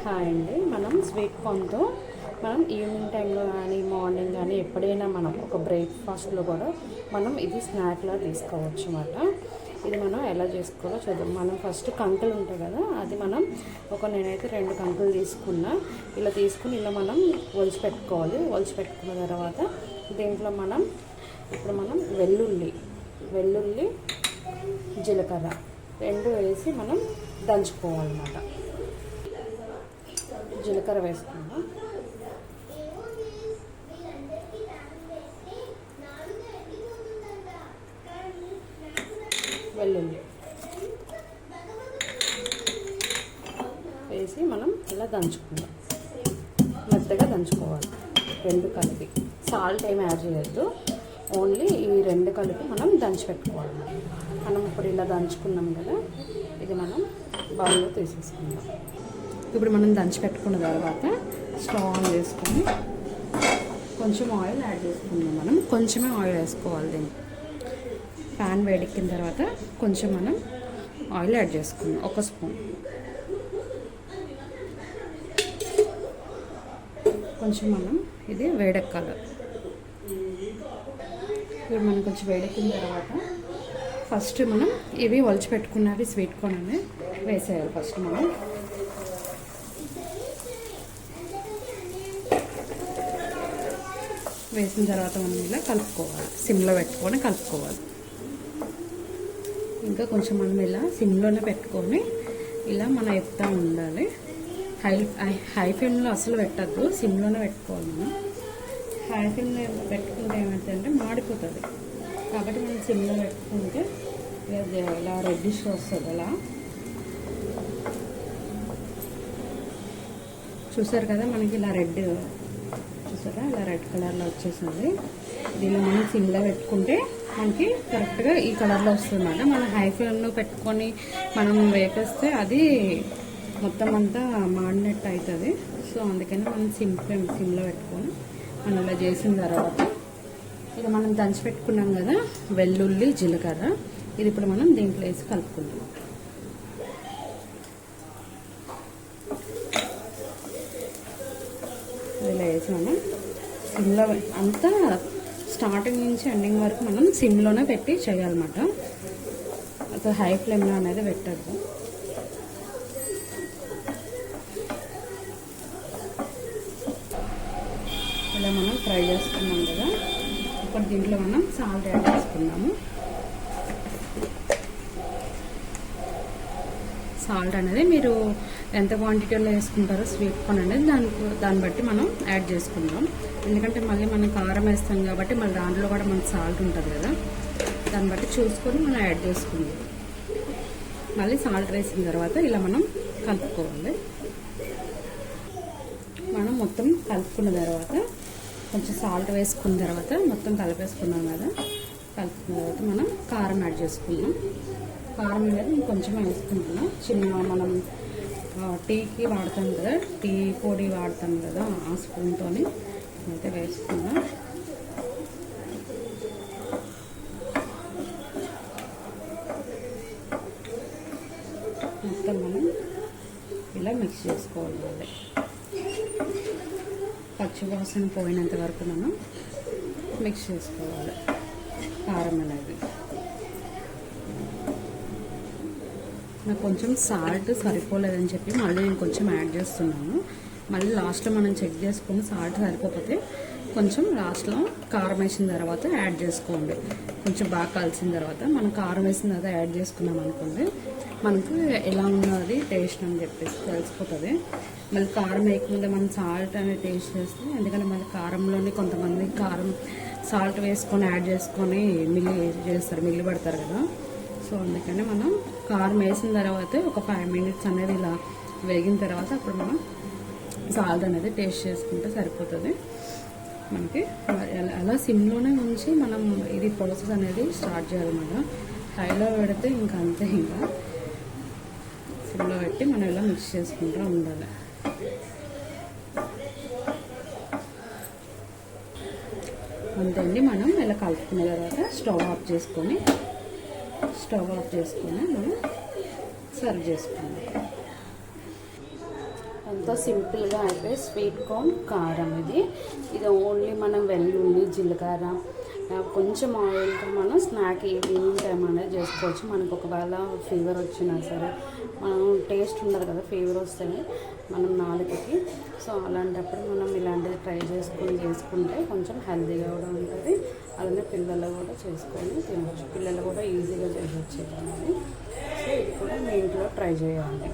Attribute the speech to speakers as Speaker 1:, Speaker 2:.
Speaker 1: Hi అండి. మనం sweet కార్న్తో మనం ఈవినింగ్ టైంలో కానీ మార్నింగ్ కానీ ఎప్పుడైనా మనం ఒక బ్రేక్ఫాస్ట్లో కూడా మనం ఇది స్నాక్లా తీసుకోవచ్చు అన్నమాట. ఇది మనం ఎలా చేసుకోవాలో చూద్దాం. మనం ఫస్ట్ కంకులు ఉంటాయి కదా, అది మనం నేనైతే 2 కంకులు తీసుకున్నా. ఇలా తీసుకుని ఇలా మనం ఒలిచి పెట్టుకోవాలి. ఒలిచి పెట్టుకున్న తర్వాత దీంట్లో ఇప్పుడు మనం వెల్లుల్లి జీలకర్ర 2 వేసి మనం దంచుకోవాలన్నమాట. జీలకర్ర వేసుకుందాం. వెల్లుల్లి వేసి మనం ఇలా దంచుకుందాం. మెత్తగా దంచుకోవాలి 2 కలిపి. సాల్ట్ ఏమి యాడ్ చేయొద్దు, ఓన్లీ ఈ 2 కలిపి మనం దంచి పెట్టుకోవాలి. మనం ఇప్పుడు ఇలా దంచుకున్నాం కదా, ఇది మనం బౌల్లో తీసేసుకుందాం. ఇప్పుడు మనం దంచి పెట్టుకున్న తర్వాత స్టవ్ ఆన్ చేసుకొని కొంచెం ఆయిల్ యాడ్ చేసుకుందాం. మనం కొంచెమే ఆయిల్ వేసుకోవాలి. దీన్ని ప్యాన్ వేడెక్కిన తర్వాత కొంచెం మనం ఆయిల్ యాడ్ చేసుకుందాం. 1 స్పూన్. కొంచెం మనం ఇది వేడెక్కాలి. ఇప్పుడు మనం కొంచెం వేడెక్కిన తర్వాత ఫస్ట్ మనం ఇవి ఒలిచి పెట్టుకున్నవి స్వీట్ కార్న్ అనేది వేసేయాలి. ఫస్ట్ మనం వేసిన తర్వాత మనం ఇలా కలుపుకోవాలి. సిమ్లో పెట్టుకొని కలుపుకోవాలి. ఇంకా కొంచెం మనం ఇలా సిమ్లోనే పెట్టుకొని ఇలా మనం ఎత్తుతూ ఉండాలి. హై ఫ్లేమ్లో అసలు పెట్టద్దు, సిమ్లోనే పెట్టుకోవాలి. మనం హై ఫ్లేమ్లో పెట్టుకుంటే ఏమవుతుందంటే మాడిపోతుంది. కాబట్టి మనం సిమ్లో పెట్టుకుంటే ఇలా రెడ్డిష్ వస్తుంది. అలా చూసారు కదా, మనకి ఇలా చూసారా, ఇలా రెడ్ కలర్లో వచ్చేసింది. దీన్ని మనం సిమ్లో పెట్టుకుంటే మనకి కరెక్ట్గా ఈ కలర్లో వస్తుంది అన్నమాట. మనం హై ఫ్లేమ్లో పెట్టుకొని మనం వేపేస్తే అది మొత్తం అంతా మాడినట్టు అవుతుంది. సో అందుకని మనం సిమ్లో పెట్టుకొని మనం ఇలా చేసిన తర్వాత ఇక మనం దంచి పెట్టుకున్నాం కదా వెల్లుల్లి జీలకర్ర, ఇది ఇప్పుడు మనం దీంట్లో వేసి కలుపుకుంటాం. ఇలా వేసి మనం సిమ్లో అంతా స్టార్టింగ్ నుంచి ఎండింగ్ వరకు మనం సిమ్లోనే పెట్టి చేయాలన్నమాట. అసలు హై ఫ్లేమ్లో అనేది పెట్టద్దు. ఇలా మనం ఫ్రై చేసుకున్నాం కదా, ఇప్పుడు దీంట్లో మనం సాల్ట్ యాడ్ చేసుకున్నాము. సాల్ట్ అనేది మీరు ఎంత క్వాంటిటీలో వేసుకుంటారో స్వీట్ కార్న్ అనేది దాన్ని బట్టి మనం యాడ్ చేసుకుందాం. ఎందుకంటే మళ్ళీ మనం కారం వేస్తాం కాబట్టి మళ్ళీ దాంట్లో కూడా మనకు సాల్ట్ ఉంటుంది కదా, దాన్ని బట్టి చూసుకొని మనం యాడ్ చేసుకుందాం. మళ్ళీ సాల్ట్ వేసిన తర్వాత ఇలా మనం కలుపుకోవాలి. మనం మొత్తం కలుపుకున్న తర్వాత కొంచెం సాల్ట్ వేసుకున్న తర్వాత మొత్తం కలిపేసుకున్నాం కదా, కలుపుకున్న తర్వాత మనం కారం యాడ్ చేసుకున్నాం. కారం అనేది ఇంకొంచెం వేసుకుంటున్నాం. మనం టీకి వాడతాం కదా, టీ పొడి వాడతాం కదా, ఆ స్పూన్తో అయితే వేసుకున్నాం. మొత్తం మనం ఇలా మిక్స్ చేసుకోవాలి. పచ్చివాసన పోయినంత వరకు మనం మిక్స్ చేసుకోవాలి కారం అనేది. నాకు కొంచెం సాల్ట్ సరిపోలేదని చెప్పి మళ్ళీ నేను కొంచెం యాడ్ చేస్తున్నాను. మళ్ళీ లాస్ట్లో మనం చెక్ చేసుకొని సాల్ట్ సరిపోతే కొంచెం లాస్ట్లో కారం వేసిన తర్వాత యాడ్ చేసుకోండి. కొంచెం బాగా కలిసిన తర్వాత మనం కారం వేసిన తర్వాత యాడ్ చేసుకున్నాం అనుకోండి, మనకు ఎలా ఉన్నది టేస్ట్ అని చెప్పేసి తెలిసిపోతుంది. మళ్ళీ కారం వేయకుండా మనం సాల్ట్ అనేది టేస్ట్ చేస్తే, ఎందుకంటే మళ్ళీ కారంలోనే కొంతమంది కారం సాల్ట్ వేసుకొని యాడ్ చేసుకొని మిల్లి పడతారు కదా. సో అందుకని మనం కారం వేసిన తర్వాత ఒక 5 మినిట్స్ అనేది ఇలా వేగిన తర్వాత అప్పుడు మనం సాల్ట్ అనేది టేస్ట్ చేసుకుంటే సరిపోతుంది మనకి. అలా సిమ్లోనే ఉంచి మనం ఇది ప్రాసెస్ అనేది స్టార్ట్ చేయాలన్నమాట. హైలో పెడితే ఇంకా అంతే, ఇంకా సిమ్లో పెట్టి మనం ఇలా మిక్స్ చేసుకుంటూ ఉండాలి. అంతే, మనం ఇలా కలుపుకున్న తర్వాత స్టవ్ ఆఫ్ చేసుకొని మనం సర్వ్ చేసుకుందాం. ఎంతో సింపుల్గా అయిపోయి స్వీట్ కార్న్ కారం ఇది ఓన్లీ మనం వెల్లుల్లి జీలకర్ర కొంచెం ఆయిల్తో మనం స్నాక్ ఈవినింగ్ టైం అనేది చేసుకోవచ్చు. మనకు ఒకవేళ ఫీవర్ వచ్చినా సరే మనం టేస్ట్ ఉండదు కదా, ఫీవర్ వస్తేనే మనం నాలుగుకి. సో అలాంటప్పుడు మనం ఇలాంటిది ట్రై చేసుకుంటే కొంచెం హెల్తీగా కూడా ఉంటుంది. అలానే పిల్లలు కూడా చేసుకొని తినవచ్చు, పిల్లలు కూడా ఈజీగా చేయవచ్చు. సో ఇది కూడా మీ ఇంట్లో ట్రై చేయాలి.